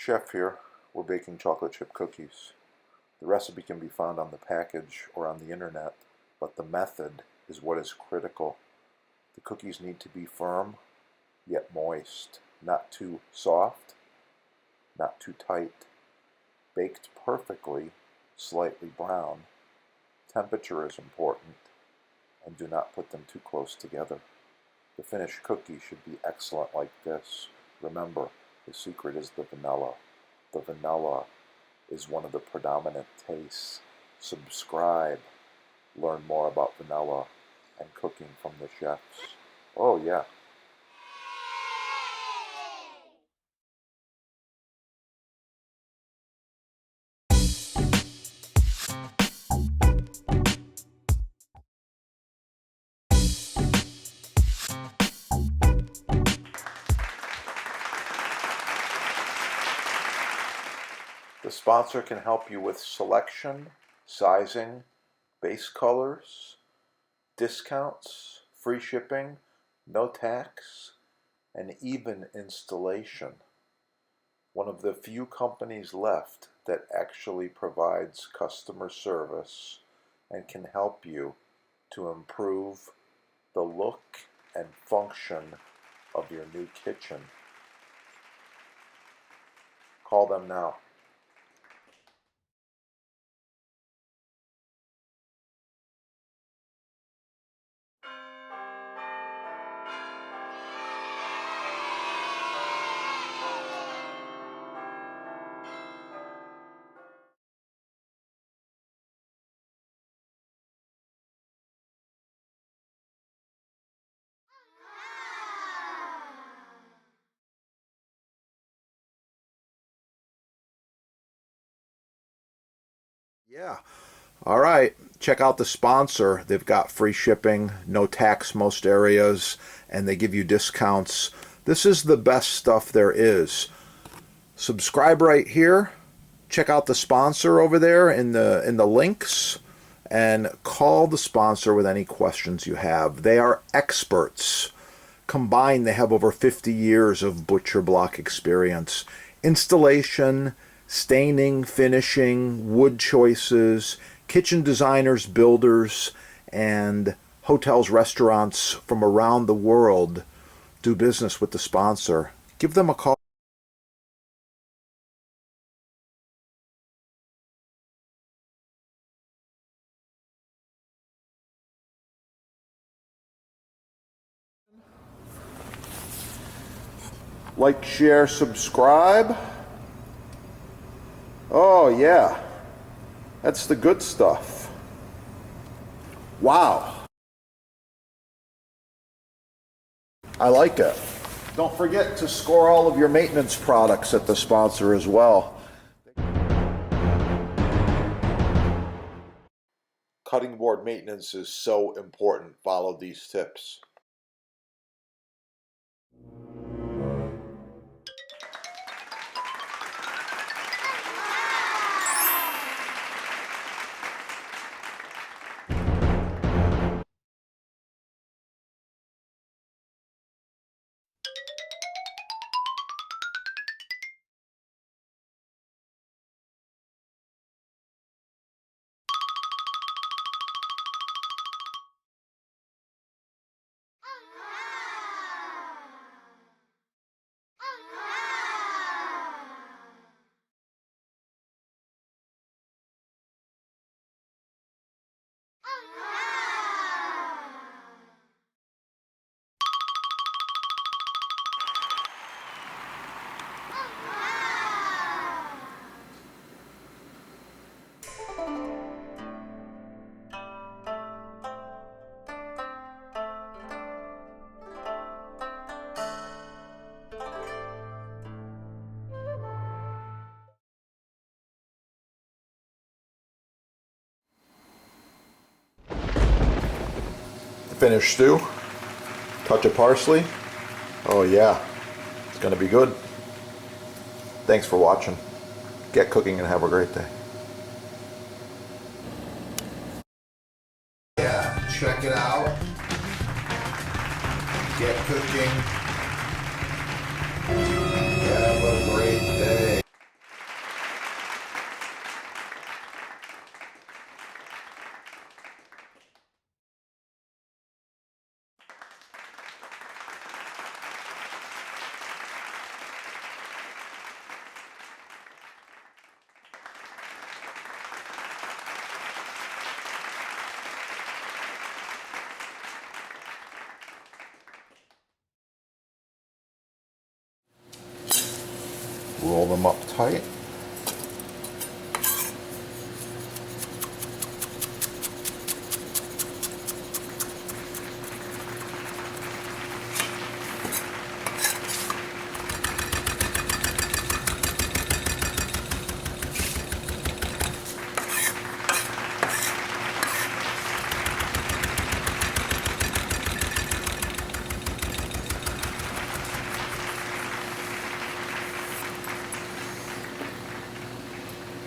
Chef here. We're baking chocolate chip cookies. The recipe can be found on the package or on the internet, but the method is what is critical. The cookies need to be firm, yet moist, not too soft, not too tight. Baked perfectly, slightly brown. Temperature is important, and do not put them too close together. The finished cookie should be excellent like this. Remember, the secret is the vanilla. The vanilla is one of the predominant tastes. Subscribe. Learn more about vanilla and cooking from the chefs. Oh yeah. The sponsor can help you with selection, sizing, base colors, discounts, free shipping, no tax, and even installation. One of the few companies left that actually provides customer service and can help you to improve the look and function of your new kitchen. Call them now. Yeah. All right. Check out the sponsor. They've got free shipping, no tax most areas, and they give you discounts. This is the best stuff there is. Subscribe right here. Check out the sponsor over there in the links, and call the sponsor with any questions you have. They are experts. Combined, they have over 50 years of butcher block experience. Installation, staining, finishing, wood choices, kitchen designers, builders, and hotels, restaurants from around the world do business with the sponsor. Give them a call. Like, share, subscribe. Oh yeah, that's the good stuff. Wow. I like it. Don't forget to score all of your maintenance products at the sponsor as well. Cutting board maintenance is so important. Follow these tips. Finished stew, touch of parsley. Oh yeah, it's gonna be good. Thanks for watching. Get cooking and have a great day. Yeah, check it out. Get cooking. Have a great day. tight.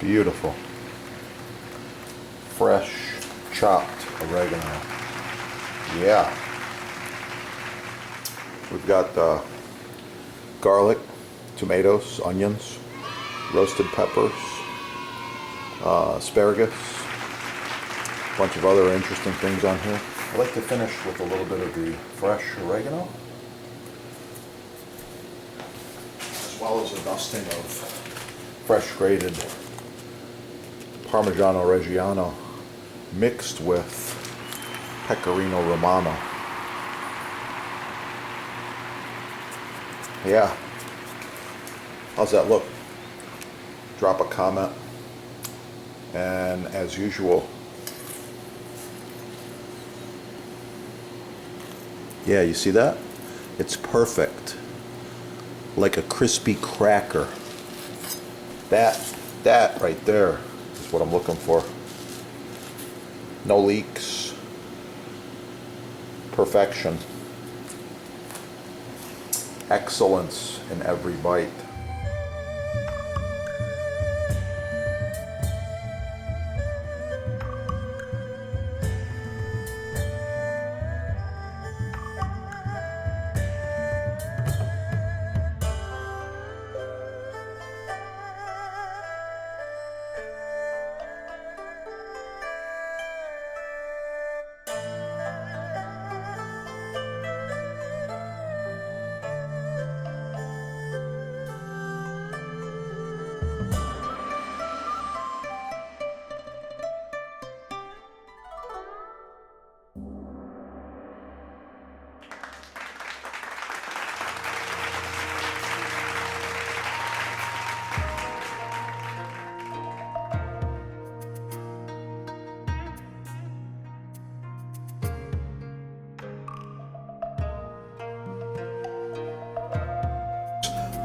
Beautiful. Fresh chopped oregano. Yeah. We've got garlic, tomatoes, onions, roasted peppers, asparagus, a bunch of other interesting things on here. I like to finish with a little bit of the fresh oregano, as well as a dusting of fresh grated Parmigiano Reggiano mixed with Pecorino Romano. Yeah. How's that look? Drop a comment. And as usual, yeah, you see that? It's perfect. Like a crispy cracker. That right there is what I'm looking for. No leaks. Perfection. Excellence in every bite.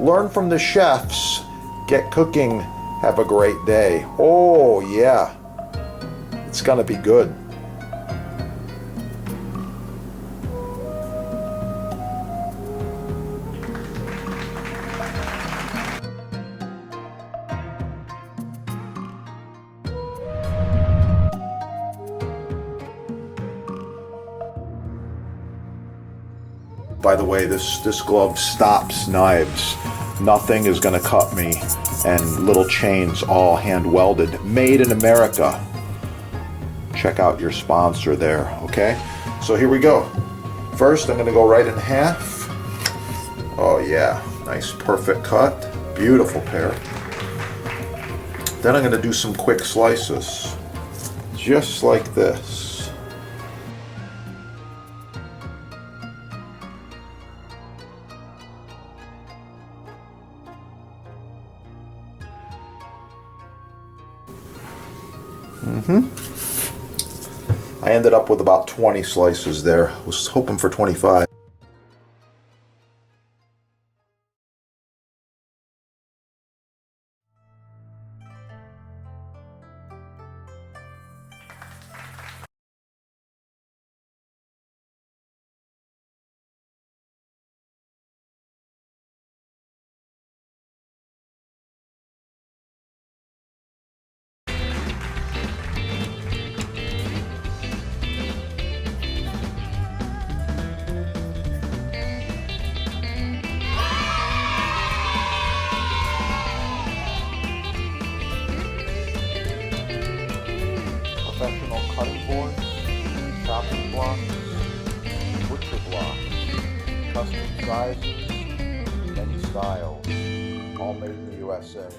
Learn from the chefs. Get cooking. Have a great day. Oh yeah, it's gonna be good. By the way, this glove stops knives. Nothing is going to cut me. And little chains, all hand welded. Made in America. Check out your sponsor there, okay? So here we go. First, I'm going to go right in half. Oh yeah, nice perfect cut. Beautiful pair. Then I'm going to do some quick slices. Just like this. I ended up with about 20 slices there. I was hoping for 25. Professional cutting board, chopping block, butcher block, custom sizes, many styles, all made in the USA.